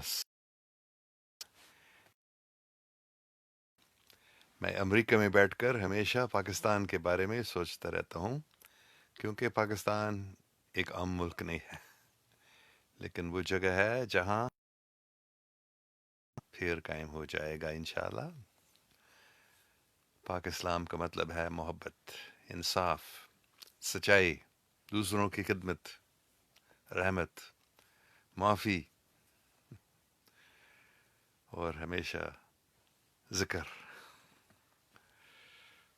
بس میں امریکہ میں بیٹھ کر ہمیشہ پاکستان کے بارے میں سوچتا رہتا ہوں، کیونکہ پاکستان ایک عام ملک نہیں ہے، لیکن وہ جگہ ہے جہاں پھر قائم ہو جائے گا انشاءاللہ۔ پاک اسلام کا مطلب ہے محبت، انصاف، سچائی، دوسروں کی خدمت، رحمت، معافی اور ہمیشہ ذکر۔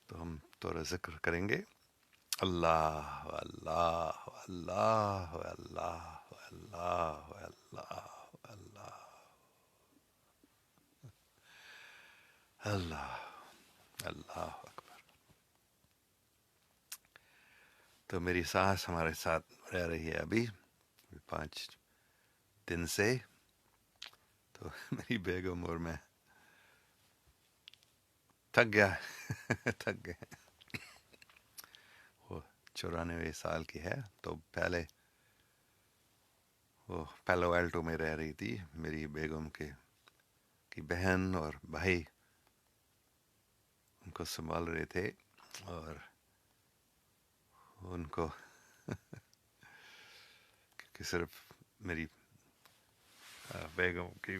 تو ہم تھوڑا ذکر کریں گے، اللہ اللہ اللہ اللہ اللہ اللہ اللہ اللہ اللہ اکبر۔ تو میری سانس ہمارے ساتھ رہ رہی ہے ابھی 5 دن سے، تو میری بیگم اور میں تھک گیا تھک گئے۔ وہ 94 سال کی ہے، تو پہلے وہ پیلو الٹو میں رہ رہی تھی، میری بیگم کی بہن اور بھائی ان کو سنبھال رہے تھے، اور ان کو کہ صرف میری بیگم کی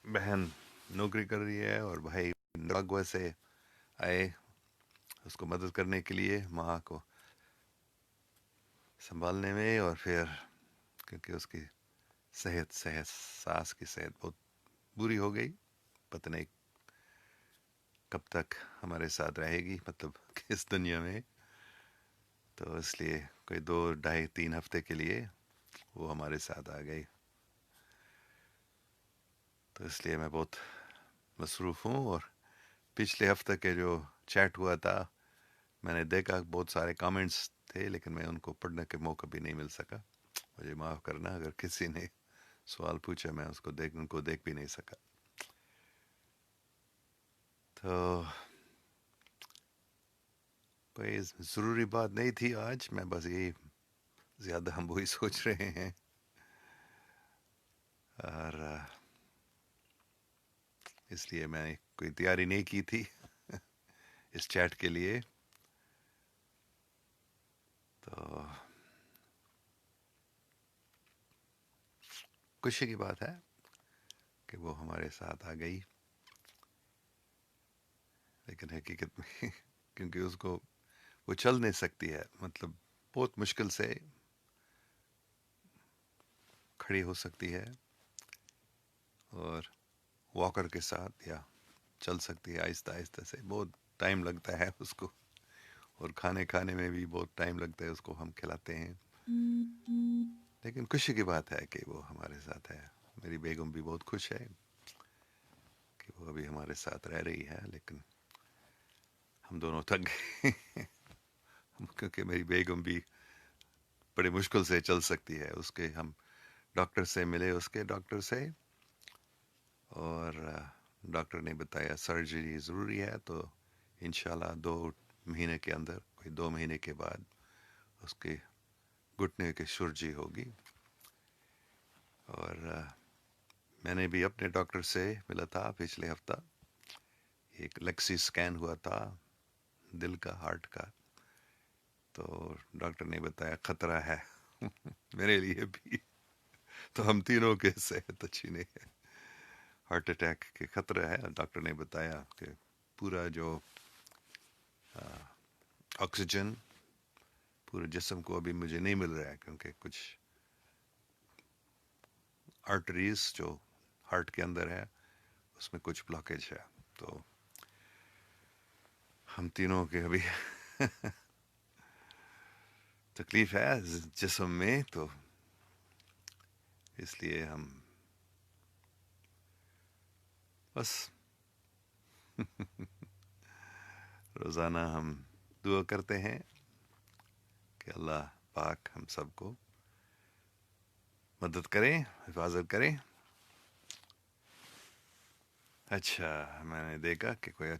بہن نوکری کر رہی ہے اور بھائی ناگوا سے آئے اس کو مدد کرنے کے لیے، ماں کو سنبھالنے میں، اور پھر کیونکہ اس کی ساس کی صحت بہت بری ہو گئی، پتہ نہیں کب تک ہمارے ساتھ رہے گی، مطلب اس دنیا میں، تو اس لیے کوئی 2 ڈھائی 3 ہفتے کے لیے وہ ہمارے ساتھ آ گئی۔ تو اس لیے میں بہت مصروف ہوں، اور پچھلے ہفتے کے جو چیٹ ہوا تھا میں نے دیکھا بہت سارے کامنٹس تھے، لیکن میں ان کو پڑھنے کے موقع بھی نہیں مل سکا، مجھے معاف کرنا اگر کسی نے سوال پوچھا میں ان کو دیکھ بھی نہیں سکا۔ تو کوئی ضروری بات نہیں تھی آج، میں بس یہی زیادہ ہم وہی سوچ رہے ہیں، اور اس لیے میں کوئی تیاری نہیں کی تھی اس چیٹ کے لیے۔ تو خوشی کی بات ہے کہ وہ ہمارے ساتھ آ گئی، لیکن حقیقت میں کیونکہ اس کو وہ چل نہیں سکتی ہے، مطلب بہت مشکل سے کھڑی ہو سکتی ہے، اور واکر کے ساتھ یا چل سکتی ہے آہستہ آہستہ سے، بہت ٹائم لگتا ہے اس کو، اور کھانے میں بھی بہت ٹائم لگتا ہے اس کو، ہم کھلاتے ہیں، لیکن خوشی کی بات ہے کہ وہ ہمارے ساتھ ہے۔ میری بیگم بھی بہت خوش ہے کہ وہ ابھی ہمارے ساتھ رہ رہی ہے، لیکن ہم دونوں تھک گئے کیونکہ میری بیگم بھی بڑی مشکل سے چل سکتی ہے، اس کے ہم ڈاکٹر سے ملے، اس کے ڈاکٹر سے، اور ڈاکٹر نے بتایا سرجری ضروری ہے، تو انشاءاللہ 2 مہینے کے اندر، کوئی 2 مہینے کے بعد اس کے گھٹنے کی سرجری ہوگی۔ اور میں نے بھی اپنے ڈاکٹر سے ملا تھا پچھلے ہفتہ، ایک لیکسی سکین ہوا تھا دل کا، ہارٹ کا، تو ڈاکٹر نے بتایا خطرہ ہے میرے لیے بھی، تو ہم تینوں کے صحت اچھی نہیں ہے، ہارٹ اٹیک کے خطرہ ہے۔ ڈاکٹر نے بتایا کہ پورا جو آکسیجن پورے جسم کو ابھی مجھے نہیں مل رہا ہے، کیونکہ کچھ آرٹریز جو ہارٹ کے اندر ہے اس میں کچھ بلاکیج ہے، تو ہم تینوں کے ابھی تکلیف ہے جسم میں، تو اس لیے ہم بس روزانہ ہم دعا کرتے ہیں کہ اللہ پاک ہم سب کو مدد کریں، حفاظت کریں۔ اچھا، میں نے دیکھا کہ کوئی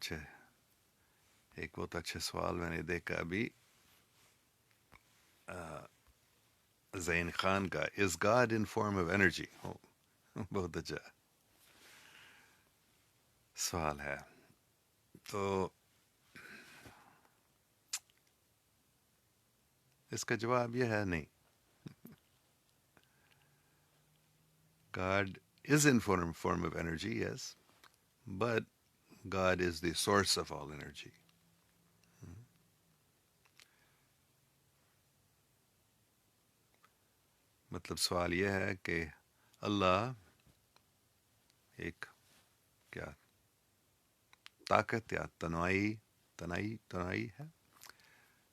ایک بہت اچھا سوال میں نے دیکھا ابھی، زین خان کا، is God in form of energy, بہت اچھا، سوال ہے تو اس کا جواب یہ ہے نہیں. God is in form of energy, yes, but God is the source of all energy. مطلب سوال یہ ہے کہ اللہ ایک کیا طاقت یا تنائی ہے،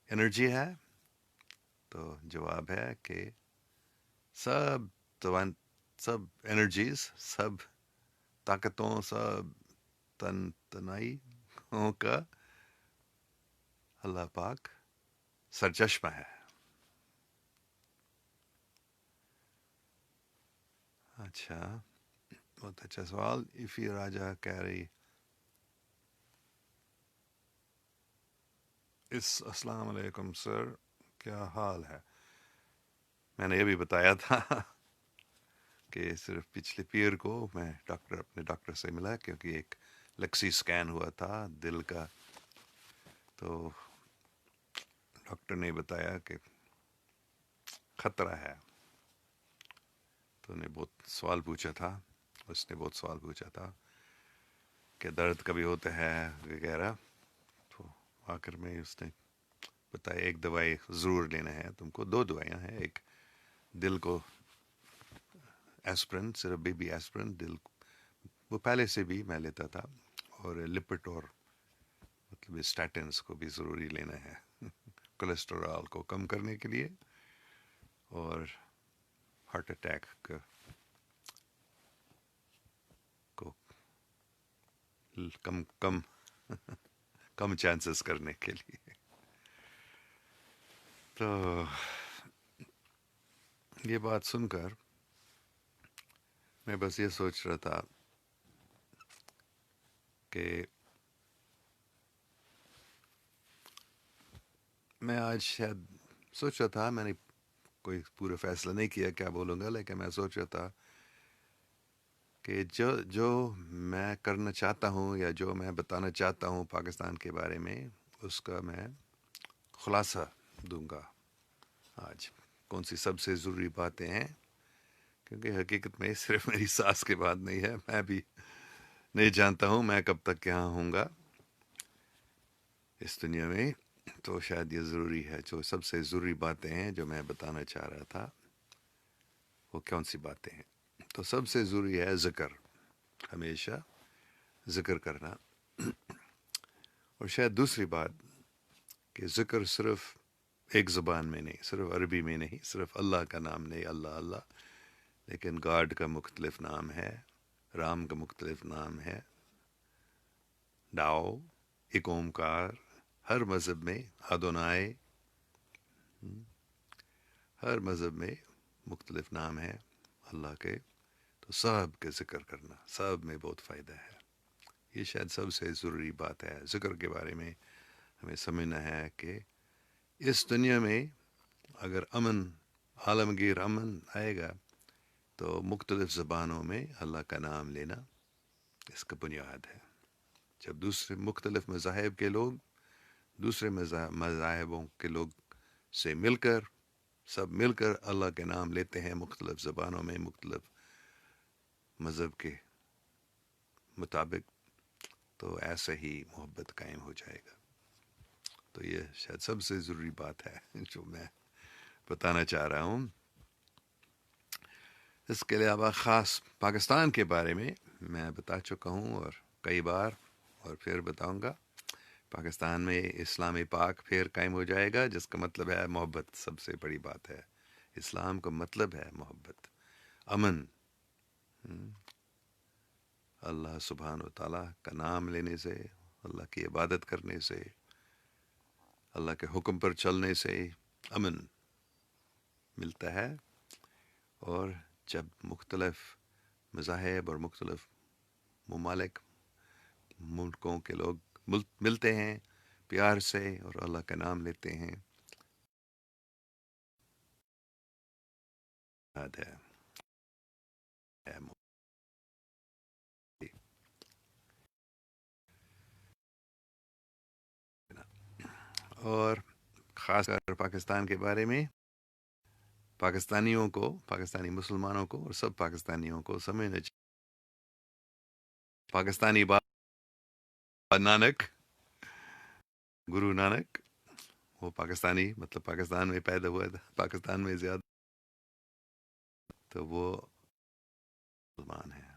انرجی ہے. تو جواب ہے کہ سب سب انرجیز، سب طاقتوں، سب تنائیوں کا اللہ پاک سرچشمہ ہے. اچھا، بہت اچھا سوال. ایفی راجا کہہ رہی السلام علیکم سر، کیا حال ہے؟ میں نے یہ بھی بتایا تھا کہ صرف پچھلے پیر کو میں اپنے ڈاکٹر سے ملا، کیونکہ ایک لکسی سکین ہوا تھا دل کا. تو ڈاکٹر نے بتایا کہ خطرہ ہے. تو نے بہت سوال پوچھا تھا، اس نے بہت سوال پوچھا تھا کہ درد کبھی ہوتا ہے وغیرہ. تو آخر میں اس نے بتایا ایک دوائی ضرور لینا ہے تم کو. دو دوائیاں ہیں، ایک دل کو ایسپرن، صرف بی ایسپرن دل کو، وہ پہلے سے بھی میں لیتا تھا، اور لپٹ اور مطلب اسٹیٹنس کو بھی ضروری لینا ہے کولیسٹرول کو کم کرنے کے لیے، اور ہارٹ اٹیک کو کم کم کم چانسز کرنے کے لیے. تو یہ بات سن کر میں بس یہ سوچ رہا تھا کہ میں آج شاید سوچ رہا تھا، میں نے کوئی پورا فیصلہ نہیں کیا کیا بولوں گا، لیکن میں سوچ رہا تھا کہ جو میں کرنا چاہتا ہوں یا جو میں بتانا چاہتا ہوں پاکستان کے بارے میں، اس کا میں خلاصہ دوں گا آج. کون سی سب سے ضروری باتیں ہیں، کیونکہ حقیقت میں صرف میری ساس کی بات نہیں ہے، میں بھی نہیں جانتا ہوں میں کب تک یہاں ہوں گا اس دنیا میں. تو شاید یہ ضروری ہے، جو سب سے ضروری باتیں ہیں جو میں بتانا چاہ رہا تھا، وہ کون سی باتیں ہیں. تو سب سے ضروری ہے ذکر، ہمیشہ ذکر کرنا. اور شاید دوسری بات کہ ذکر صرف ایک زبان میں نہیں، صرف عربی میں نہیں، صرف اللہ کا نام نہیں، اللہ اللہ، لیکن گاڈ کا مختلف نام ہے، رام کا مختلف نام ہے، ڈاؤ، ایک اومکار. ہر مذہب میں ادونائے، ہر مذہب میں مختلف نام ہے اللہ کے. تو سب کے ذکر کرنا، سب میں بہت فائدہ ہے. یہ شاید سب سے ضروری بات ہے. ذکر کے بارے میں ہمیں سمجھنا ہے کہ اس دنیا میں اگر امن، عالمگیر امن آئے گا، تو مختلف زبانوں میں اللہ کا نام لینا اس کا بنیاد ہے. جب دوسرے مختلف مذاہب کے لوگ دوسرے مذاہبوں کے لوگ سے مل کر، سب مل کر اللہ کے نام لیتے ہیں مختلف زبانوں میں، مختلف مذہب کے مطابق، تو ایسے ہی محبت قائم ہو جائے گا. تو یہ شاید سب سے ضروری بات ہے جو میں بتانا چاہ رہا ہوں. اس کے علاوہ خاص پاکستان کے بارے میں میں بتا چکا ہوں، اور کئی بار، اور پھر بتاؤں گا. پاکستان میں اسلام پاک پھر قائم ہو جائے گا، جس کا مطلب ہے محبت. سب سے بڑی بات ہے، اسلام کا مطلب ہے محبت، امن. اللہ سبحانہ و تعالیٰ کا نام لینے سے، اللہ کی عبادت کرنے سے، اللہ کے حکم پر چلنے سے امن ملتا ہے. اور جب مختلف مذاہب اور مختلف ممالک، ملکوں کے لوگ ملتے ہیں پیار سے اور اللہ کا نام لیتے ہیں، یاد ہے اور خاص کر پاکستان کے بارے میں پاکستانیوں کو، پاکستانی مسلمانوں کو اور سب پاکستانیوں کو سمجھنا چاہیے پاکستانی بابا نانک، گرو نانک، وہ پاکستانی مطلب پاکستان میں پیدا ہوا تھا، پاکستان میں زیادہ، تو وہ مسلمان ہیں.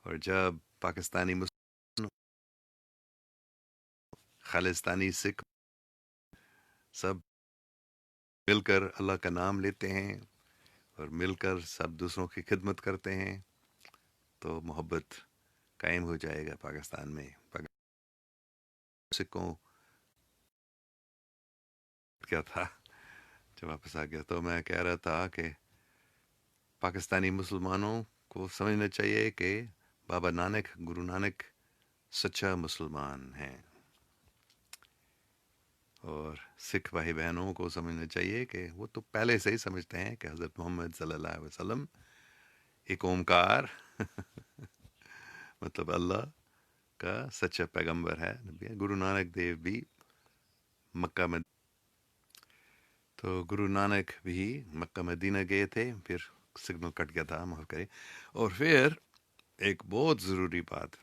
اور جب پاکستانی مسلمان، خالصتانی سکھ سب مل کر اللہ کا نام لیتے ہیں اور مل کر سب دوسروں کی خدمت کرتے ہیں تو محبت قائم ہو جائے گا پاکستان میں. سکھوں کیا تھا جب واپس آ گیا تو میں کہہ رہا تھا کہ پاکستانی مسلمانوں کو سمجھنا چاہیے کہ بابا نانک، گرو نانک سچا مسلمان ہیں، اور سکھ بھائی بہنوں کو سمجھنا چاہیے کہ وہ تو پہلے سے ہی سمجھتے ہیں کہ حضرت محمد صلی اللہ علیہ وسلم ایک اومکار مطلب اللہ کا سچا پیغمبر ہے، نبی ہے. گرو نانک دیو بھی مکہ میں، تو گرو نانک بھی مکہ مدینہ گئے تھے، پھر سگنل کٹ گیا تھا، معاف کرے. اور پھر ایک بہت ضروری بات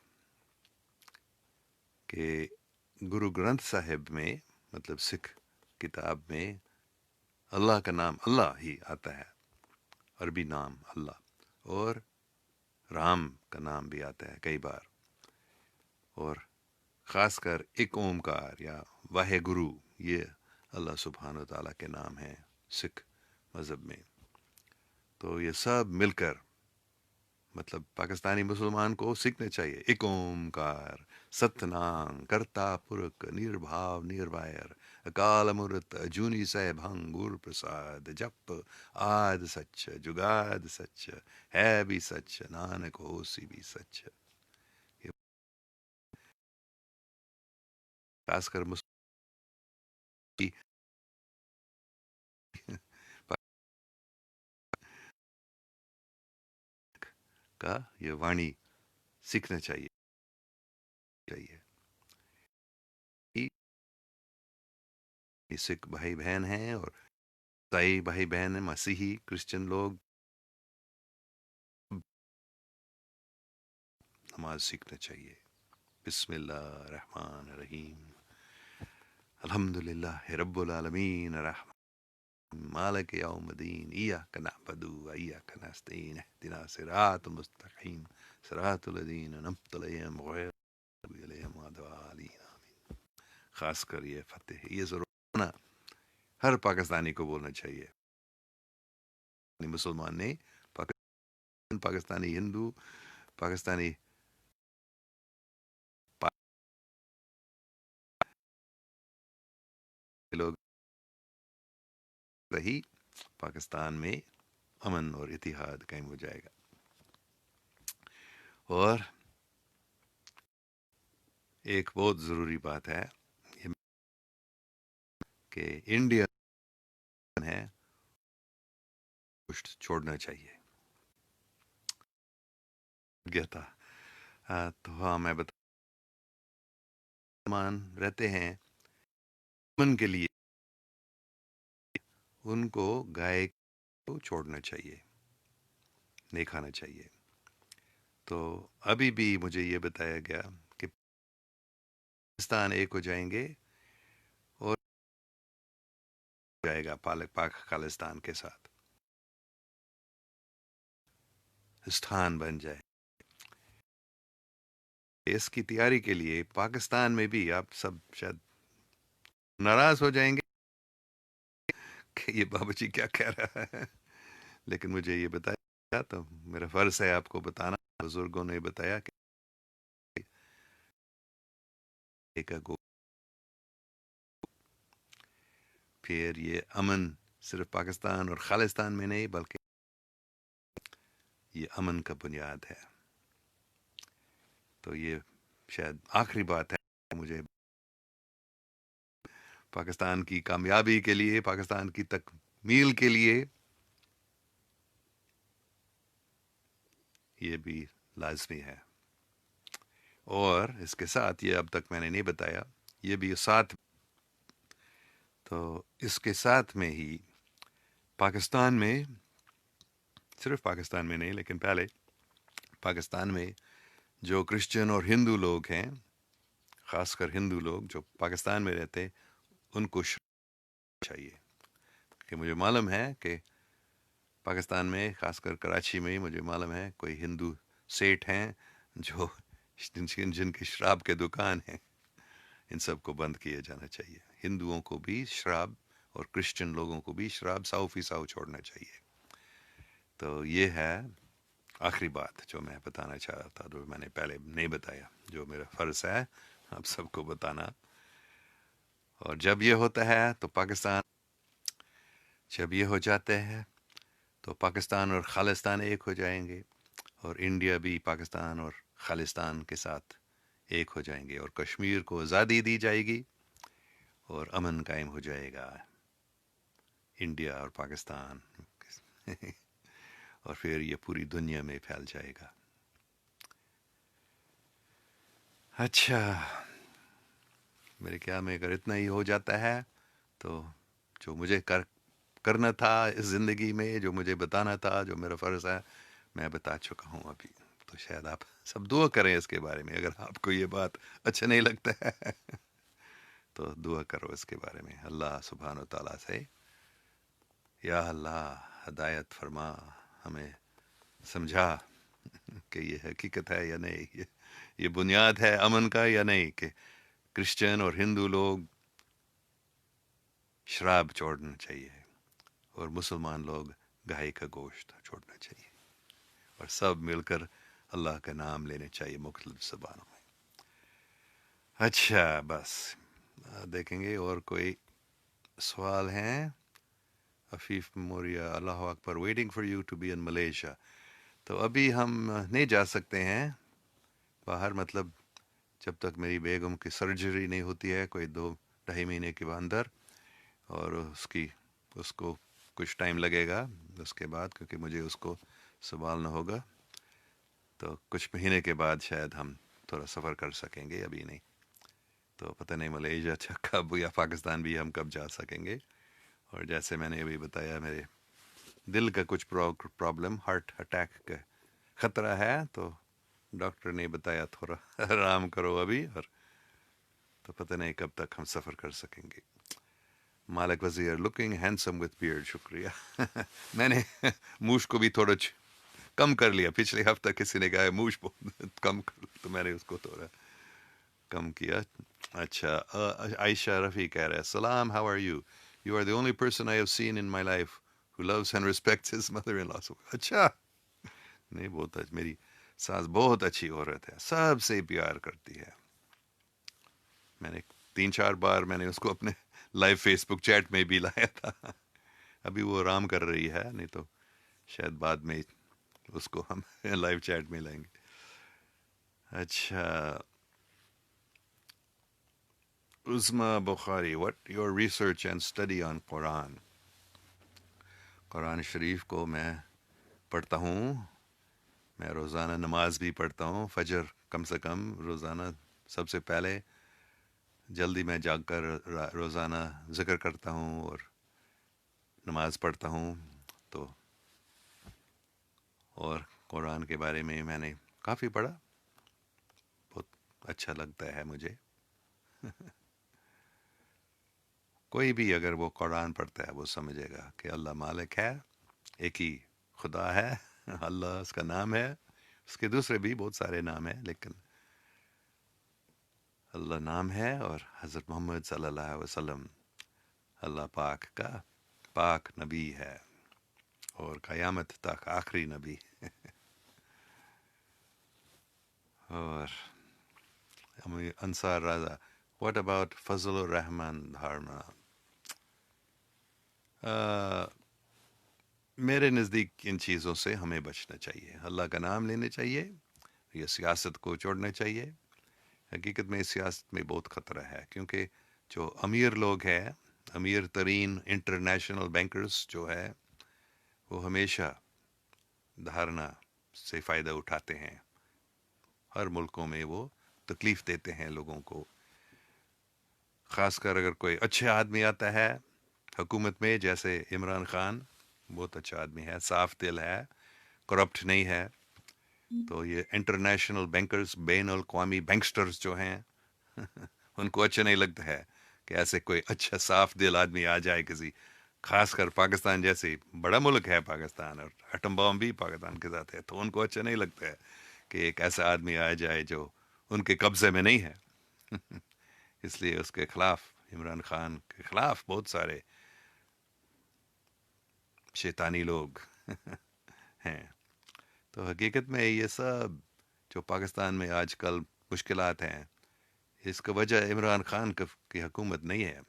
کہ گرو گرنتھ صاحب میں مطلب سکھ کتاب میں اللہ کا نام اللہ ہی آتا ہے، عربی نام اللہ، اور رام کا نام بھی آتا ہے کئی بار، اور خاص کر ایک اومکار یا واحے گرو، یہ اللہ سبحانہ و تعالیٰ کے نام ہیں سکھ مذہب میں. تو یہ سب مل کر مطلب پاکستانی مسلمان کو سیکھنا چاہیے ایک اومکار ست نام کرتا پرک نربھاو نرویر اکال امرت اجونی سیبھنگ گر پرساد جپ آد سچ جگاد سچ ہے بھی سچ نانک ہوسی بھی سچ. یہ خاص کر مسلم کا یہ وانی سیکھنا چاہیے. یہ سکھ بھائی بہن ہیں اور عیسائی بھائی بہن ہیں، مسیحی کرسچن لوگ نماز سیکھنا چاہیے. بسم اللہ الرحمن الرحیم، الحمد للہ رب العالمین الرحمن مالک یوم الدین ایاک نعبد و ایاک نستعین اهدنا الصراط المستقیم صراط الذین انعمت علیہم غیر المغضوب علیہم ولا الضالین. خاص کر یہ فتح یہ ضرور ہر پاکستانی کو بولنا چاہیے، مسلمان نہیں، پاکستانی ہندو، پاکستانی لوگ رہی، پاکستان میں امن اور اتحاد قائم ہو جائے گا. اور ایک بہت ضروری بات ہے یہ کہ انڈیا ہے کچھ چھوڑنا چاہیے گیا تھا. تو ہاں میں مسلمان رہتے ہیں امن کے لیے ان کو گائے کو چھوڑنا چاہیے، نہیں کھانا چاہیے. تو ابھی بھی مجھے یہ بتایا گیا کہ پاکستان ایک ہو جائیں گے اور جائے گا پاک خالستان کے ساتھ استھان بن جائے. اس کی تیاری کے لیے پاکستان میں بھی آپ سب شاید ناراض ہو جائیں گے کہ یہ بابا جی کیا کہہ رہا ہے، لیکن مجھے یہ بتایا تو میرا فرض ہے آپ کو بتانا. بزرگوں نے بتایا کہ پھر یہ امن صرف پاکستان اور خالستان میں نہیں بلکہ یہ امن کا بنیاد ہے. تو یہ شاید آخری بات ہے مجھے پاکستان کی کامیابی کے لیے، پاکستان کی تکمیل کے لیے یہ بھی لازمی ہے. اور اس کے ساتھ یہ اب تک میں نے نہیں بتایا، یہ بھی ساتھ، تو اس کے ساتھ میں ہی پاکستان میں، صرف پاکستان میں نہیں لیکن پہلے پاکستان میں جو کرسچن اور ہندو لوگ ہیں، خاص کر ہندو لوگ جو پاکستان میں رہتے، ان کو چاہیے کہ مجھے معلوم ہے کہ پاکستان میں خاص کر کراچی میں مجھے معلوم ہے کوئی ہندو سیٹ ہیں جو جن کی شراب کے دکان ہیں، ان سب کو بند کیا جانا چاہیے. ہندوؤں کو بھی شراب اور کرسچن لوگوں کو بھی شراب 100% چھوڑنا چاہیے. تو یہ ہے آخری بات جو میں بتانا چاہ رہا تھا، جو میں نے پہلے نہیں بتایا، جو میرا فرض ہے آپ سب کو بتانا. اور جب یہ ہوتا ہے تو پاکستان، جب یہ ہو جاتے ہیں تو پاکستان اور خالستان ایک ہو جائیں گے، اور انڈیا بھی پاکستان اور خالستان کے ساتھ ایک ہو جائیں گے، اور کشمیر کو آزادی دی جائے گی اور امن قائم ہو جائے گا انڈیا اور پاکستان اور پھر یہ پوری دنیا میں پھیل جائے گا. اچھا، میرے خیال میں اگر اتنا ہی ہو جاتا ہے تو جو مجھے کرنا تھا اس زندگی میں، جو مجھے بتانا تھا، جو میرا فرض ہے، میں بتا چکا ہوں ابھی. تو شاید آپ سب دعا کریں اس کے بارے میں، اگر آپ کو یہ بات اچھا نہیں لگتا ہے تو دعا کرو اس کے بارے میں. اللہ سبحانہ و تعالیٰ سے، یا اللہ ہدایت فرما، ہمیں سمجھا کہ یہ حقیقت ہے یا نہیں، یہ بنیاد ہے امن کا یا نہیں، کہ کرسچن اور ہندو لوگ شراب چھوڑنا چاہیے اور مسلمان لوگ گائے کا گوشت چھوڑنا چاہیے، اور سب مل کر اللہ کا نام لینے چاہیے مختلف زبانوں میں. اچھا، بس دیکھیں گے اور کوئی سوال ہیں. عفیف موریا، اللہ اکبر، waiting for you to be in Malaysia. تو ابھی ہم نہیں جا سکتے ہیں باہر، مطلب جب تک میری بیگم کی سرجری نہیں ہوتی ہے کوئی 2-2.5 مہینے کے اندر، اور اس کو کچھ ٹائم لگے گا اس کے بعد، کیونکہ مجھے اس کو سنبھالنا ہوگا. تو کچھ مہینے کے بعد شاید ہم تھوڑا سفر کر سکیں گے، ابھی نہیں. تو پتہ نہیں ملیشیا کب یا پاکستان بھی ہم کب جا سکیں گے. اور جیسے میں نے ابھی بتایا، میرے دل کا کچھ پرابلم، ہارٹ اٹیک کا خطرہ ہے، تو ڈاکٹر نے بتایا تھوڑا آرام کرو ابھی، اور تو پتہ نہیں کب تک ہم سفر کر سکیں گے. مالک وزیر، لکنگ ہینڈسم وتھ بیئرڈ. شکریہ. میں نے موش کو بھی تھوڑا کم کر لیا. پچھلے ہفتہ کسی نے کہا موش کم کر، تو میں نے اس کو تھوڑا کم کیا. اچھا، عائشہ رفیع کہہ رہا ہے، سلام، how are you? You are the only person I have seen in my life who loves and respects his mother-in-law. اچھا، نہیں، بہت میری ساس بہت اچھی عورت ہے، سب سے پیار کرتی ہے. میں نے 3-4 بار میں نے اس کو اپنے لائیو فیس بک چیٹ میں بھی لایا تھا. ابھی وہ آرام کر رہی ہے، نہیں تو شاید بعد میں اس کو ہم لائیو چیٹ میں لائیں گے. اچھا، عظما بخاری، what your research and study on قرآن. قرآن شریف کو میں پڑھتا ہوں، میں روزانہ نماز بھی پڑھتا ہوں، فجر کم سے کم روزانہ، سب سے پہلے جلدی میں جاگ کر روزانہ ذکر کرتا ہوں اور نماز پڑھتا ہوں. تو اور قرآن کے بارے میں میں نے کافی پڑھا، بہت اچھا لگتا ہے مجھے. کوئی بھی اگر وہ قرآن پڑھتا ہے وہ سمجھے گا کہ اللہ مالک ہے، ایک ہی خدا ہے، اللہ اس کا نام ہے. اس کے دوسرے بھی بہت سارے نام ہیں، لیکن اللہ نام ہے، اور حضرت محمد صلی اللہ علیہ وسلم اللہ پاک کا پاک نبی ہے، اور قیامت تک آخری نبی. اور انصار رضا، واٹ اباؤٹ فضل الرحمن دھارما؟ میرے نزدیک ان چیزوں سے ہمیں بچنا چاہیے، اللہ کا نام لینے چاہیے، یہ سیاست کو چھوڑنا چاہیے. حقیقت میں سیاست میں بہت خطرہ ہے، کیونکہ جو امیر لوگ ہیں، امیر ترین انٹرنیشنل بینکرز جو ہے، وہ ہمیشہ دھارنا سے فائدہ اٹھاتے ہیں. ہر ملکوں میں وہ تکلیف دیتے ہیں لوگوں کو. خاص کر اگر کوئی اچھے آدمی آتا ہے حکومت میں، جیسے عمران خان، بہت اچھا آدمی ہے، صاف دل ہے، کرپٹ نہیں ہے، تو یہ انٹرنیشنل بینکرز، بین الاقوامی بینکسٹرز جو ہیں ان کو اچھا نہیں لگتا ہے کہ ایسے کوئی اچھا صاف دل آدمی آ جائے کسی، خاص کر پاکستان جیسے بڑا ملک ہے پاکستان، اور ایٹم بام بھی پاکستان کے ساتھ ہے، تو ان کو اچھا نہیں لگتا ہے کہ ایک ایسا آدمی آ جائے جو ان کے قبضے میں نہیں ہے. اس لیے اس کے خلاف، عمران خان کے خلاف بہت سارے شیطانی لوگ ہیں. تو حقیقت میں یہ سب جو پاکستان میں آج کل مشکلات ہیں، اس کا وجہ عمران خان کی حکومت نہیں ہے،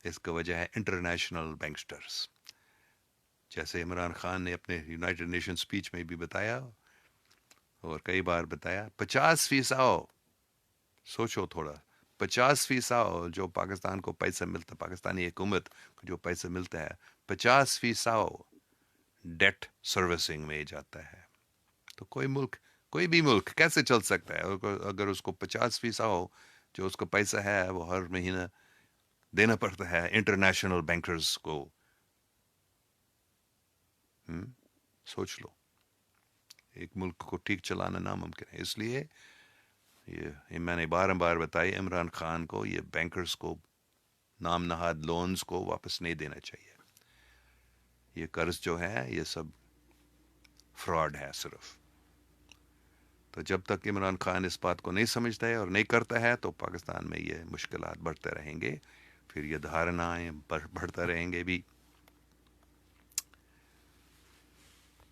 اس کا وجہ ہے انٹرنیشنل بینکسٹرز. جیسے عمران خان نے اپنے یونائٹڈ نیشن سپیچ میں بھی بتایا اور کئی بار بتایا، 50%، سوچو تھوڑا، 50% جو پاکستان کو پیسہ ملتا، پاکستانی حکومت کو جو پیسہ ملتا ہے، 50% ڈیٹ سروسنگ میں جاتا ہے. تو کوئی بھی ملک کیسے چل سکتا ہے اگر اس کو 50% جو اس کا پیسہ ہے وہ ہر مہینہ دینا پڑتا ہے انٹرنیشنل بینکرز کو. سوچ لو، ایک ملک کو ٹھیک چلانا ناممکن ہے. اس لیے یہ میں نے بار بتائی، عمران خان کو یہ بینکرز کو، نام نہاد لونز کو واپس نہیں دینا چاہیے. یہ قرض جو ہے یہ سب فراڈ ہے صرف. تو جب تک عمران خان اس بات کو نہیں سمجھتا ہے اور نہیں کرتا ہے تو پاکستان میں یہ مشکلات بڑھتے رہیں گے، پھر یہ دھارنائیں بڑھتا رہیں گے بھی.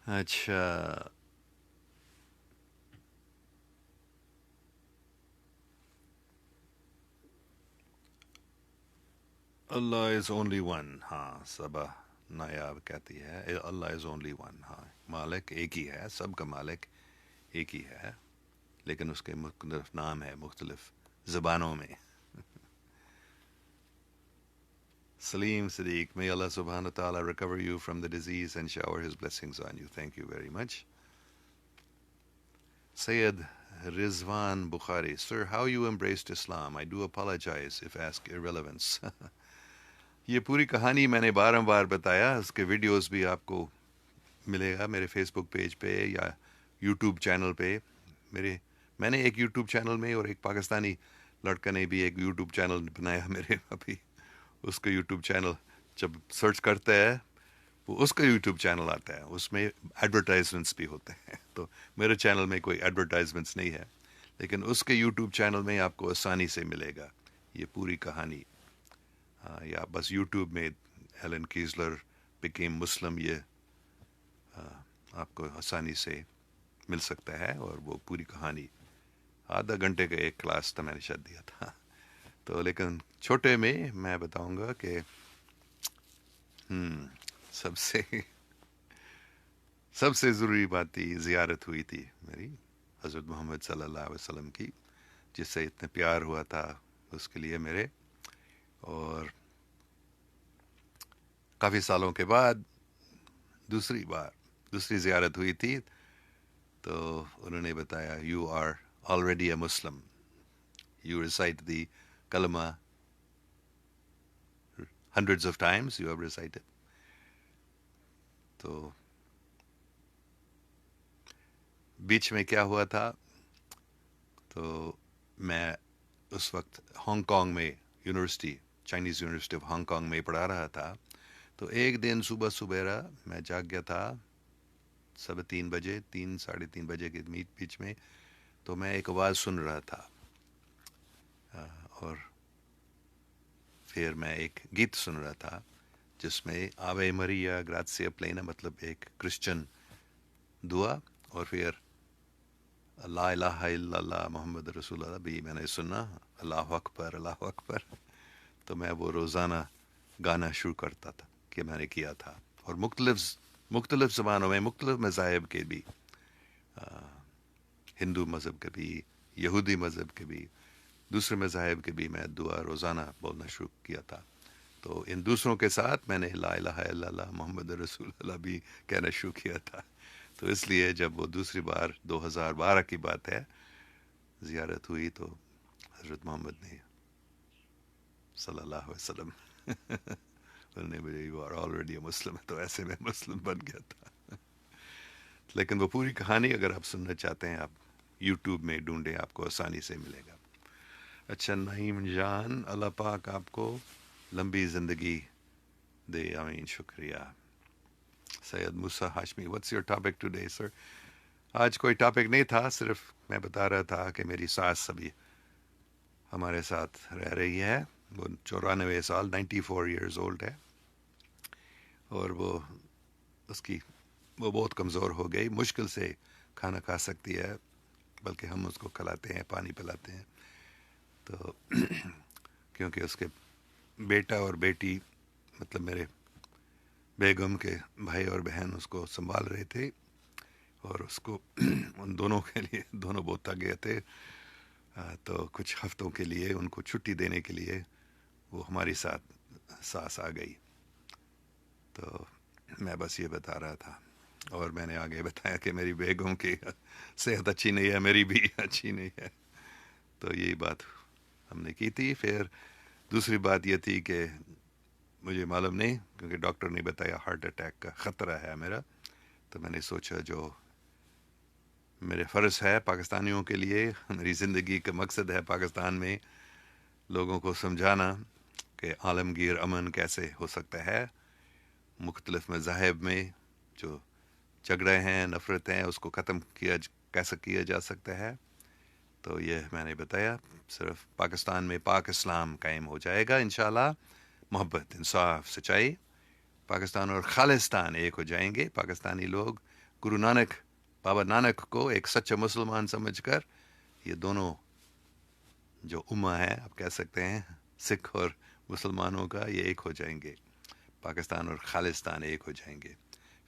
اچھا، اللہ از اونلی ون. ہاں، صبا نایاب کہتی ہے اللہ از اونلی ون. ہاں، مالک ایک ہی ہے، سب کا مالک ایک ہی ہے، لیکن اس کے مختلف نام ہے مختلف زبانوں میں. Salim Siddiq, may Allah subhanahu wa ta'ala recover you from the disease and shower his blessings on you. Thank you very much. Sayyid Rizwan Bukhari, sir, how you embraced Islam? I do apologize if ask irrelevance. یہ پوری کہانی میں نے بار بتایا، اس کے videos بھی آپ کو ملے گا میرے فیس بک پیج پہ یا یوٹیوب چینل پہ. میں نے ایک یوٹیوب چینل میں، اور ایک پاکستانی لڑکا نے بھی ایک یوٹیوب چینل بنایا میرے ابھی. اس کا یوٹیوب چینل جب سرچ کرتا ہے وہ اس کا یوٹیوب چینل آتا ہے، اس میں ایڈورٹائزمنٹس بھی ہوتے ہیں. تو میرے چینل میں کوئی ایڈورٹائزمنٹس نہیں ہے، لیکن اس کے یوٹیوب چینل میں آپ کو آسانی سے ملے گا یہ پوری کہانی. یا بس یوٹیوب میں ایلن کیزلر بکیم مسلم، یہ آپ کو آسانی سے مل سکتا ہے. اور وہ پوری کہانی آدھا گھنٹے کا ایک کلاس تھا، میں نے شاید دیا تھا. تو لیکن چھوٹے میں بتاؤں گا کہ سب سے ضروری بات تھی، زیارت ہوئی تھی میری حضرت محمد صلی اللہ علیہ وسلم کی، جس سے اتنا پیار ہوا تھا اس کے لیے میرے. اور کافی سالوں کے بعد دوسری زیارت ہوئی تھی، تو انہوں نے بتایا you are already a Muslim, you recite the کلمہ hundreds of times, you have recited. تو بیچ میں کیا ہوا تھا، تو میں اس وقت ہانگ کانگ میں Chinese university of Hong Kong میں پڑھا رہا تھا. تو ایک دن صبح میں جاگ گیا تھا 3:15 3:30 بجے کے بیچ میں. تو میں ایک آواز سن رہا تھا، اور پھر میں ایک گیت سن رہا تھا جس میں آوے مریا گراتسیا پلینا، مطلب ایک کرسچن دعا، اور پھر لا الہ الا اللہ محمد رسول اللہ بھی میں نے سنا، اللہ اکبر اللہ اکبر. تو میں وہ روزانہ گانا شروع کرتا تھا کہ میں نے کیا تھا. اور مختلف زبانوں میں، مختلف مذاہب کے بھی، ہندو مذہب کے بھی، یہودی مذہب کے بھی، دوسرے مذاہب کے بھی میں دعا روزانہ بولنا شروع کیا تھا. تو ان دوسروں کے ساتھ میں نے لا الہ الا اللہ محمد رسول اللہ بھی کہنا شروع کیا تھا. تو اس لیے جب وہ دوسری بار 2012 کی بات ہے، زیارت ہوئی تو حضرت محمد نے صلی اللہ علیہ وسلم انہوں نے مجھے یو آر آلریڈی مسلم، تو ایسے میں مسلم بن گیا تھا. لیکن وہ پوری کہانی اگر آپ سننا چاہتے ہیں، آپ یوٹیوب میں ڈھونڈیں، آپ کو آسانی سے ملے گا. اچھا نعیم جان، اللہ پاک آپ کو لمبی زندگی دے، آمین. شکریہ. سید موسیٰ Hashmi, what's your topic today sir؟ آج کوئی ٹاپک نہیں تھا، صرف میں بتا رہا تھا کہ میری ساس ابھی ہمارے ساتھ رہ رہی ہے. وہ 94 سال 94 ایئرز اولڈ ہے، اور وہ اس کی وہ بہت کمزور ہو گئی، مشکل سے کھانا کھا سکتی ہے، بلکہ ہم اس کو کھلاتے ہیں، پانی پلاتے ہیں. تو کیونکہ اس کے بیٹا اور بیٹی، مطلب میرے بیگم کے بھائی اور بہن اس کو سنبھال رہے تھے، اور اس کو ان دونوں کے لیے، دونوں بہت تھک گئے تھے. تو کچھ ہفتوں کے لیے ان کو چھٹی دینے کے لیے وہ ہماری ساتھ ساس آ گئی. تو میں بس یہ بتا رہا تھا، اور میں نے آگے بتایا کہ میری بیگم کی صحت اچھی نہیں ہے، میری بھی اچھی نہیں ہے. تو یہی بات ہم نے کی تھی. پھر دوسری بات یہ تھی کہ مجھے معلوم نہیں، کیونکہ ڈاکٹر نے بتایا ہارٹ اٹیک کا خطرہ ہے میرا. تو میں نے سوچا جو میرے فرض ہے پاکستانیوں کے لیے، میری زندگی کا مقصد ہے پاکستان میں لوگوں کو سمجھانا کہ عالمگیر امن کیسے ہو سکتا ہے. مختلف مذاہب میں جو جھگڑے ہیں، نفرت ہیں، اس کو ختم کیسے کیا جا سکتا ہے. تو یہ میں نے بتایا. صرف پاکستان میں پاک اسلام قائم ہو جائے گا انشاءاللہ، محبت، انصاف، سچائی. پاکستان اور خالصتان ایک ہو جائیں گے. پاکستانی لوگ گرو نانک، بابا نانک کو ایک سچا مسلمان سمجھ کر یہ دونوں جو امہ ہے، آپ کہہ سکتے ہیں سکھ اور مسلمانوں کا، یہ ایک ہو جائیں گے. پاکستان اور خالصتان ایک ہو جائیں گے.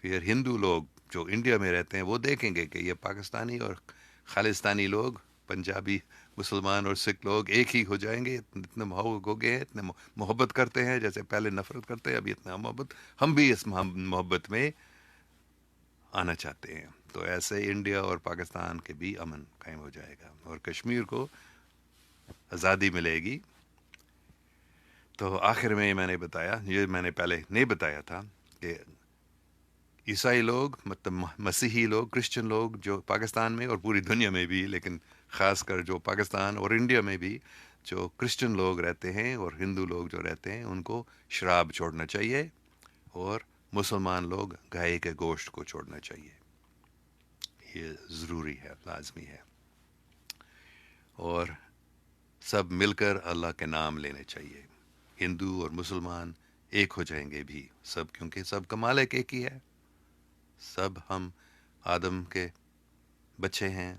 پھر ہندو لوگ جو انڈیا میں رہتے ہیں وہ دیکھیں گے کہ یہ پاکستانی اور خالصتانی لوگ، پنجابی مسلمان اور سکھ لوگ ایک ہی ہو جائیں گے. اتنے محبت ہو گئے ہیں، اتنے محبت کرتے ہیں، جیسے پہلے نفرت کرتے ہیں، ابھی اتنا محبت. ہم بھی اس محبت میں آنا چاہتے ہیں. تو ایسے انڈیا اور پاکستان کے بھی امن قائم ہو جائے گا، اور کشمیر کو آزادی ملے گی. تو آخر میں نے بتایا، یہ میں نے پہلے نہیں بتایا تھا، کہ عیسائی لوگ، مطلب مسیحی لوگ، کرسچن لوگ جو پاکستان میں اور پوری دنیا میں بھی، لیکن خاص کر جو پاکستان اور انڈیا میں بھی جو کرسچن لوگ رہتے ہیں اور ہندو لوگ جو رہتے ہیں، ان کو شراب چھوڑنا چاہیے، اور مسلمان لوگ گائے کے گوشت کو چھوڑنا چاہیے. یہ ضروری ہے، لازمی ہے. اور سب مل کر اللہ کے نام لینے چاہیے. ہندو اور مسلمان ایک ہو جائیں گے بھی سب، کیونکہ سب کا مالک ایک ہی ہے. سب ہم آدم کے بچے ہیں،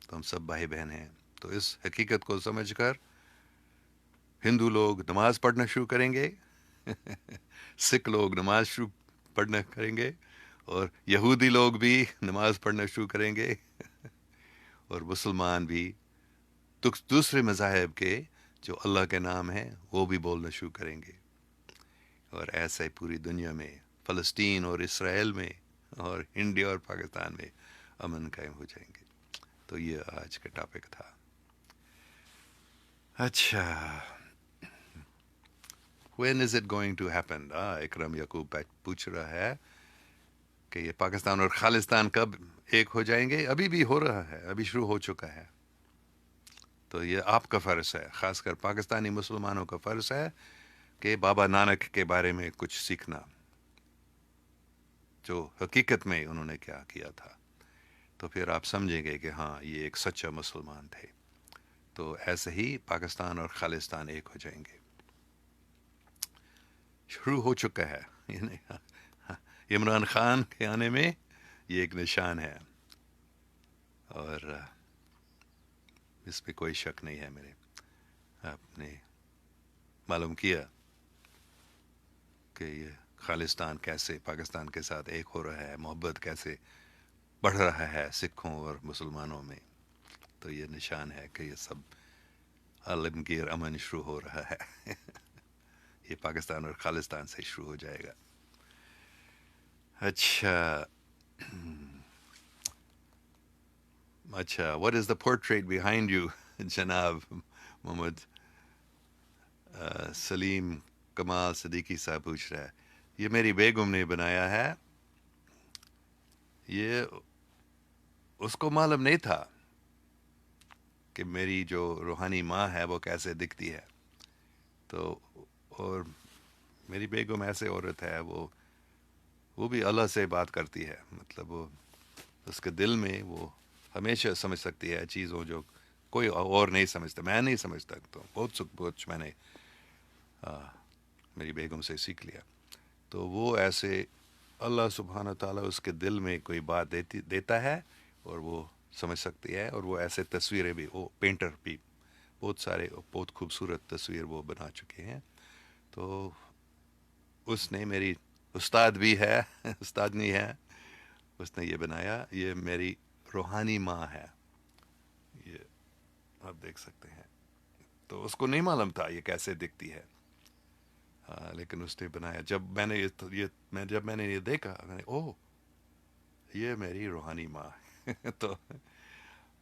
تو ہم سب بھائی بہن ہیں. تو اس حقیقت کو سمجھ کر ہندو لوگ نماز پڑھنا شروع کریں گے، سکھ لوگ نماز پڑھنا کریں گے، اور یہودی لوگ بھی نماز پڑھنا شروع کریں گے، اور مسلمان بھی دوسرے مذاہب کے جو اللہ کے نام ہیں وہ بھی بولنا شروع کریں گے. اور ایسے پوری دنیا میں، فلسطین اور اسرائیل میں اور انڈیا اور پاکستان میں امن قائم ہو جائیں گے. تو یہ آج کا ٹاپک تھا. اچھا، when is it going to happen؟ اکرم یعقوب پوچھ رہا ہے کہ یہ پاکستان اور خالصتان کب ایک ہو جائیں گے. ابھی بھی ہو رہا ہے، ابھی شروع ہو چکا ہے. تو یہ آپ کا فرض ہے، خاص کر پاکستانی مسلمانوں کا فرض ہے کہ بابا نانک کے بارے میں کچھ سیکھنا، جو حقیقت میں انہوں نے کیا کیا تھا. تو پھر آپ سمجھیں گے کہ ہاں یہ ایک سچا مسلمان تھے. تو ایسے ہی پاکستان اور خالصتان ایک ہو جائیں گے. شروع ہو چکا ہے، یعنی عمران خان کے آنے میں یہ ایک نشان ہے، اور اس پہ کوئی شک نہیں ہے. میرے آپ نے معلوم کیا کہ یہ خالصتان کیسے پاکستان کے ساتھ ایک ہو رہا ہے، محبت کیسے بڑھ رہا ہے سکھوں اور مسلمانوں میں. تو یہ نشان ہے کہ یہ سب عالمگیر امن شروع ہو رہا ہے. یہ پاکستان اور خالصتان سے شروع ہو جائے گا. اچھا، اچھا, what is the portrait behind you, جناب محمد سلیم کمال صدیقی صاحب پوچھ رہا ہے. یہ میری بیگم نے بنایا ہے. یہ اس کو معلوم نہیں تھا کہ میری جو روحانی ماں ہے وہ کیسے دکھتی ہے. تو اور میری بیگم ایسے عورت ہے, وہ بھی اللہ سے بات کرتی ہے. مطلب وہ اس کے دل میں وہ ہمیشہ سمجھ سکتی ہے چیزوں جو کوئی اور نہیں سمجھتا. میں نہیں سمجھتا. تو بہت کچھ میں نے میری بیگم سے سیکھ لیا. تو وہ ایسے اللہ سبحانہ تعالیٰ اس کے دل میں کوئی بات دیتا ہے اور وہ سمجھ سکتی ہے. اور وہ ایسے تصویریں بھی, وہ پینٹر بھی بہت سارے بہت خوبصورت تصویر وہ بنا چکے ہیں. تو اس نے میری استاد بھی ہے, استاد نہیں ہے, اس نے یہ بنایا. یہ میری روحانی ماں ہے, یہ آپ دیکھ سکتے ہیں. تو اس کو نہیں معلوم تھا یہ کیسے دکھتی ہے, لیکن اس نے بنایا. جب میں نے جب میں نے یہ دیکھا, میں نے اوہ یہ میری روحانی ماں ہے. تو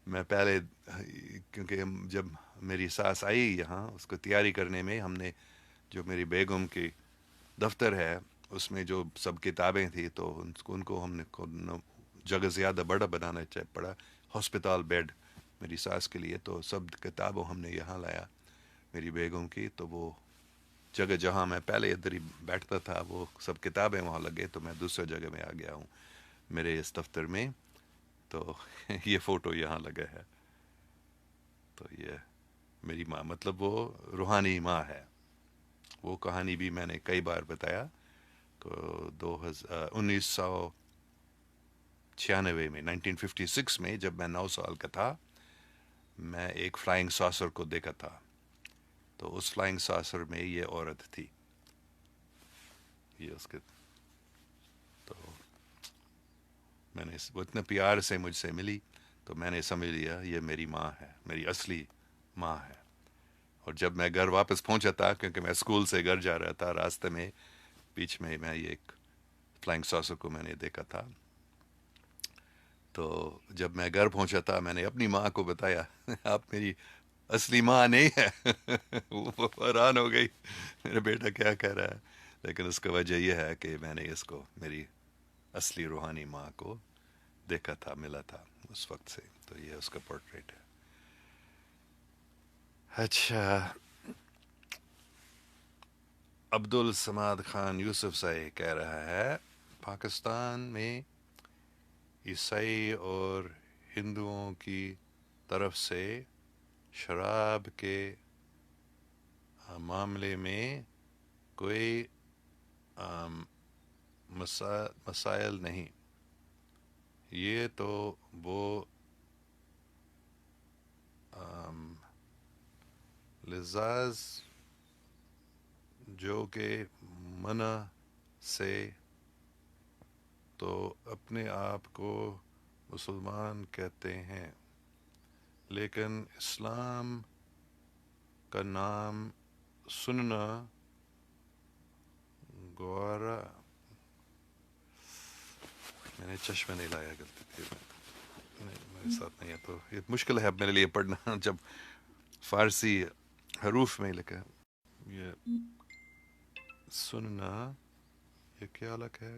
میں پہلے, کیونکہ جب میری ساس آئی یہاں اس کو تیاری کرنے میں, ہم نے جو میری بیگم کی دفتر ہے اس میں جو سب کتابیں تھیں, تو ان کو ہم نے جگہ زیادہ بڑا بنانا پڑا. ہاسپٹل بیڈ میری ساس کے لیے, تو سب کتابوں ہم نے یہاں لایا میری بیگم کی. تو وہ جگہ جہاں میں پہلے ادھر ہی بیٹھتا تھا, وہ سب کتابیں وہاں لگے, تو میں دوسرے جگہ میں آ گیا ہوں میرے اس دفتر میں. تو یہ فوٹو یہاں لگا ہے. تو یہ میری ماں, مطلب وہ روحانی ماں ہے. وہ کہانی بھی میں نے کئی بار بتایا. تو 1996 میں 1956 میں جب میں 9 سال کا تھا, میں ایک فلائنگ ساسر کو دیکھا تھا. تو اس فلائنگ ساسر میں یہ عورت تھی, یہ اس کے. تو میں نے وہ اتنے پیار سے مجھ سے ملی, تو میں نے سمجھ لیا یہ میری ماں ہے, میری اصلی ماں ہے. اور جب میں گھر واپس پہنچا تھا, کیونکہ میں اسکول سے گھر جا رہا تھا, راستے میں بیچ میں یہ ایک فلائنگ ساسر کو میں نے دیکھا تھا. تو جب میں گھر پہنچا تھا, میں نے اپنی ماں کو بتایا آپ میری اصلی ماں نہیں ہے. وہ حیران ہو گئی, میرا بیٹا کیا کہہ رہا ہے. لیکن اس کا وجہ یہ ہے کہ میں نے اس کو میری اصلی روحانی ماں کو دیکھا تھا, ملا تھا اس وقت سے. تو یہ اس کا پورٹریٹ ہے. اچھا, عبد السماد خان یوسف سے کہہ رہا ہے, پاکستان میں عیسائی اور ہندوؤں کی طرف سے شراب کے معاملے میں کوئی مسائل نہیں. یہ تو وہ لذاذ جو کہ منع سے تو اپنے آپ کو مسلمان کہتے ہیں, لیکن اسلام کا نام سننا گوارا. میں نے چشمہ نہیں لایا, غلطی تھی, میرے ساتھ نہیں ہے. تو یہ مشکل ہے اب میرے لیے پڑھنا جب فارسی حروف میں لکھا. یہ سننا یہ کیا الگ ہے,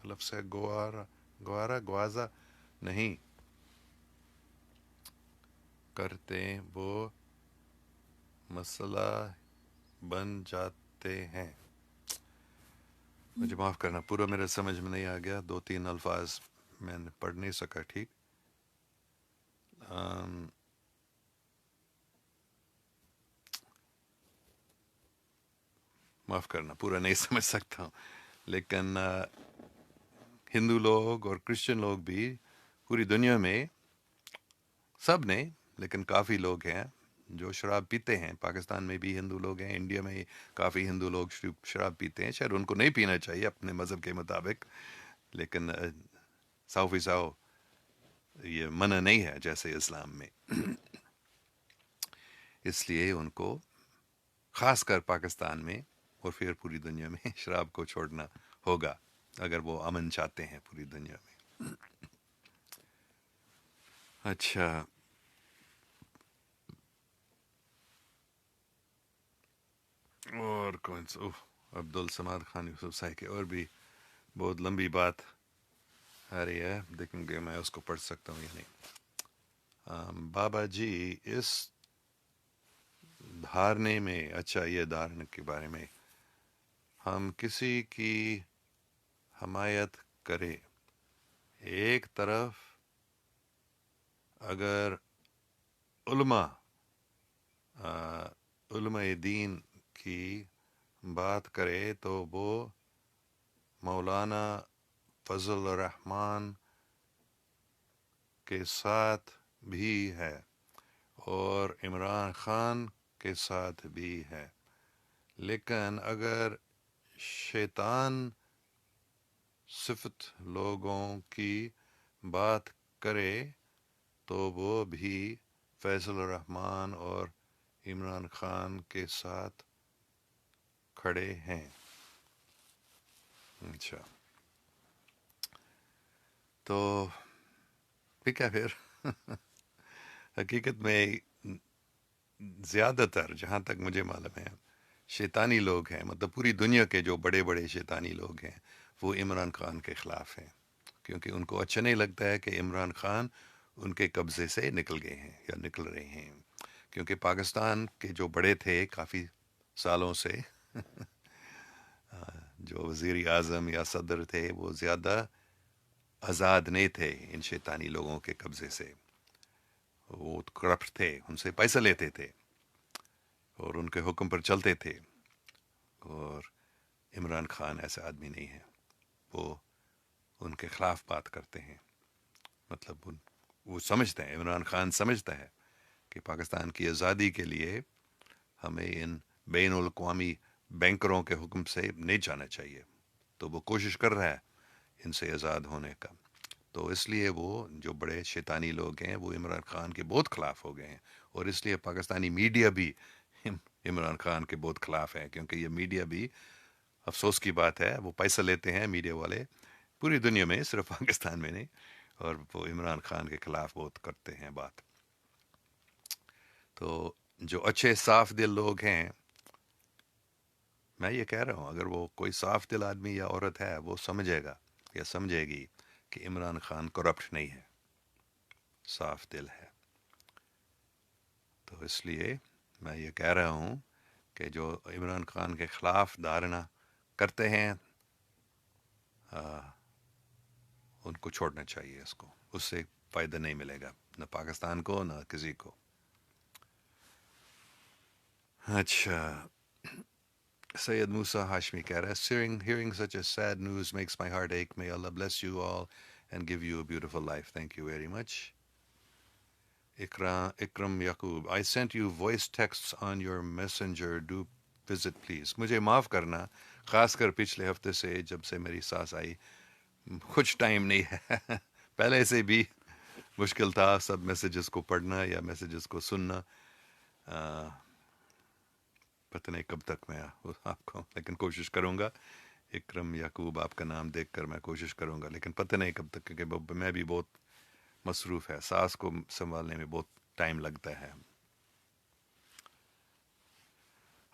لفظ ہے گوارا, گوارا گوازا نہیں کرتے وہ مسئلہ بن جاتے ہیں. مجھے معاف کرنا, پورا میرے سمجھ میں نہیں آ گیا, 2-3 الفاظ میں نے پڑھ نہیں سکا ٹھیک. معاف کرنا, پورا نہیں سمجھ سکتا ہوں. لیکن ہندو لوگ اور کرسچن لوگ بھی پوری دنیا میں, سب نے, لیکن کافی لوگ ہیں جو شراب پیتے ہیں. پاکستان میں بھی ہندو لوگ ہیں, انڈیا میں کافی ہندو لوگ شراب پیتے ہیں. شاید ان کو نہیں پینا چاہیے اپنے مذہب کے مطابق, لیکن 100% یہ منع نہیں ہے جیسے اسلام میں. اس لیے ان کو خاص کر پاکستان میں اور پھر پوری دنیا میں شراب کو چھوڑنا ہوگا اگر وہ امن چاہتے ہیں پوری دنیا میں. اچھا، اور کون سا عبد الصمد خان یوسف صاحب کی اور بھی بہت لمبی بات آ رہی ہے، دیکھیں گے میں اس کو پڑھ سکتا ہوں یا نہیں۔ بابا جی اس دھارنے میں، اچھا یہ دھارنے کے بارے میں، ہم کسی کی حمایت کرے، ایک طرف اگر علماء علماء دین کی بات کرے تو وہ مولانا فضل الرحمان کے ساتھ بھی ہے اور عمران خان کے ساتھ بھی ہے، لیکن اگر شیطان صفت لوگوں کی بات کرے تو وہ بھی فیضل الرحمان اور عمران خان کے ساتھ کھڑے ہیں۔ اچھا، تو ٹھیک ہے پھر حقیقت میں زیادہ تر جہاں تک مجھے معلوم ہے شیطانی لوگ ہیں، مطلب پوری دنیا کے جو بڑے بڑے شیطانی لوگ ہیں وہ عمران خان کے خلاف ہیں، کیونکہ ان کو اچھا نہیں لگتا ہے کہ عمران خان ان کے قبضے سے نکل گئے ہیں یا نکل رہے ہیں، کیونکہ پاکستان کے جو بڑے تھے کافی سالوں سے جو وزیر اعظم یا صدر تھے وہ زیادہ آزاد نہیں تھے ان شیطانی لوگوں کے قبضے سے، وہ کرپٹ تھے، ان سے پیسہ لیتے تھے اور ان کے حکم پر چلتے تھے، اور عمران خان ایسا آدمی نہیں ہے، وہ ان کے خلاف بات کرتے ہیں، مطلب وہ سمجھتے ہیں، عمران خان سمجھتا ہے کہ پاکستان کی آزادی کے لیے ہمیں ان بین الاقوامی بینکروں کے حکم سے نہیں جانا چاہیے، تو وہ کوشش کر رہا ہے ان سے آزاد ہونے کا، تو اس لیے وہ جو بڑے شیطانی لوگ ہیں وہ عمران خان کے بہت خلاف ہو گئے ہیں، اور اس لیے پاکستانی میڈیا بھی عمران خان کے بہت خلاف ہے، کیونکہ یہ میڈیا بھی، افسوس کی بات ہے، وہ پیسہ لیتے ہیں میڈیا والے پوری دنیا میں، صرف پاکستان میں نہیں، اور وہ عمران خان کے خلاف بہت کرتے ہیں بات۔ تو جو اچھے صاف دل لوگ ہیں، میں یہ کہہ رہا ہوں اگر وہ کوئی صاف دل آدمی یا عورت ہے وہ سمجھے گا یا سمجھے گی کہ عمران خان کرپٹ نہیں ہے، صاف دل ہے، تو اس لیے میں یہ کہہ رہا ہوں کہ جو عمران خان کے خلاف دھارنا کرتے ہیں ان کو چھوڑنا چاہیے، اس سے فائدہ نہیں ملے گا نہ پاکستان کو نہ کسی کو۔ اچھا، سید موسیٰ ہاشمی کہہ رہا ہے hearing such a sad news makes my heart ache. May Allah bless you all and give you a beautiful life. Thank you very much. Ikram Yaqub, I sent you voice texts on your messenger. Do visit please. مجھے معاف کرنا، خاص کر پچھلے ہفتے سے جب سے میری ساس آئی کچھ ٹائم نہیں ہے پہلے سے بھی مشکل تھا سب میسیجز کو پڑھنا یا میسیجز کو سننا، پتہ نہیں کب تک میں آپ کو، لیکن کوشش کروں گا۔ اکرم یعقوب آپ کا نام دیکھ کر میں کوشش کروں گا، لیکن پتہ نہیں کب تک، کیونکہ میں بھی بہت مصروف ہے، ساس کو سنبھالنے میں بہت ٹائم لگتا ہے۔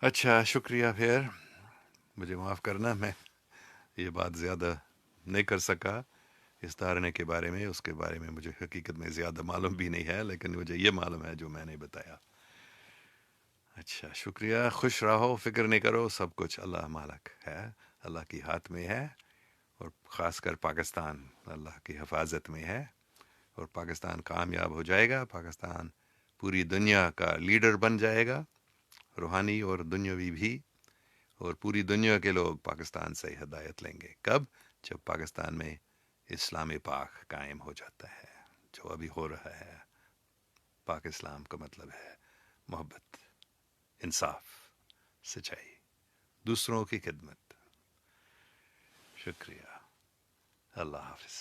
اچھا، شکریہ، پھر مجھے معاف کرنا، میں یہ بات زیادہ نہیں کر سکا اس دھارنے کے بارے میں، اس کے بارے میں مجھے حقیقت میں زیادہ معلوم بھی نہیں ہے، لیکن مجھے یہ معلوم ہے جو میں نے بتایا۔ اچھا، شکریہ، خوش رہو، فکر نہیں کرو، سب کچھ اللہ مالک ہے، اللہ کی ہاتھ میں ہے، اور خاص کر پاکستان اللہ کی حفاظت میں ہے، اور پاکستان کامیاب ہو جائے گا، پاکستان پوری دنیا کا لیڈر بن جائے گا، روحانی اور دنیاوی بھی، اور پوری دنیا کے لوگ پاکستان سے ہدایت لیں گے، کب؟ جب پاکستان میں اسلام پاک قائم ہو جاتا ہے، جو ابھی ہو رہا ہے۔ پاک اسلام کا مطلب ہے محبت، انصاف، سچائی، دوسروں کی خدمت۔ شکریہ، اللہ حافظ۔